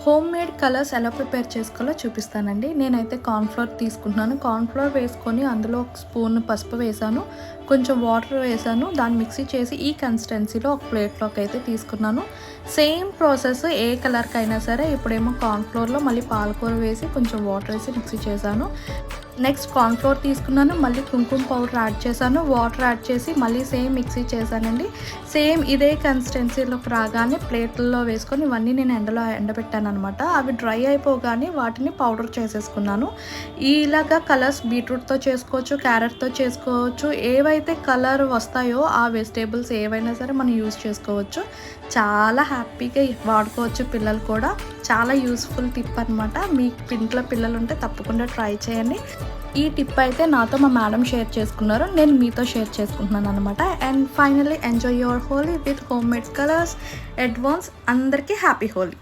Home made colours ఎలా prepare చేసుకోవాలో చూపిస్తానండి. నేనైతే కార్న్‌ఫ్లోర్ తీసుకుంటున్నాను. కార్న్‌ఫ్లోర్ వేసుకొని అందులో ఒక స్పూన్ పసుపు వేసాను, కొంచెం వాటర్ వేసాను, దాన్ని మిక్సీ చేసి ఈ కన్సిస్టెన్సీలో ఒక ప్లేట్లోకి అయితే తీసుకున్నాను. సేమ్ ప్రాసెస్ ఏ కలర్కైనా సరే. ఇప్పుడేమో కార్న్‌ఫ్లోర్లో మళ్ళీ పాలకూర వేసి కొంచెం వాటర్ వేసి మిక్సీ చేశాను. నెక్స్ట్ కార్న్‌ఫ్లోర్ తీసుకున్నాను, మళ్ళీ కుంకుమ పౌడర్ యాడ్ చేశాను, వాటర్ యాడ్ చేసి మళ్ళీ సేమ్ మిక్సీ చేశానండి. సేమ్ ఇదే కన్సిస్టెన్సీలోకి రాగానే ప్లేట్లలో వేసుకొని ఇవన్నీ నేను ఎండలో ఎండబెట్టాను అనమాట. అవి డ్రై అయిపోగానే వాటిని పౌడర్ చేసేసుకున్నాను. ఇలాగా కలర్స్ బీట్రూట్తో చేసుకోవచ్చు, క్యారెట్తో చేసుకోవచ్చు. ఏవైతే కలర్ వస్తాయో ఆ వెజిటేబుల్స్ ఏవైనా సరే మనం యూజ్ చేసుకోవచ్చు. చాలా హ్యాపీగా వాడుకోవచ్చు పిల్లలు కూడా. చాలా యూస్ఫుల్ టిప్ అనమాట. మీ ఇంట్లో పిల్లలు ఉంటే తప్పకుండా ట్రై చేయండి. ఈ టిప్ అయితే నాతో మా మేడం షేర్ చేసుకున్నారు, నేను మీతో షేర్ చేసుకుంటున్నాను అనమాట. And finally enjoy your Holi with home made colours. Advance అందరికీ హ్యాపీ హోలీ.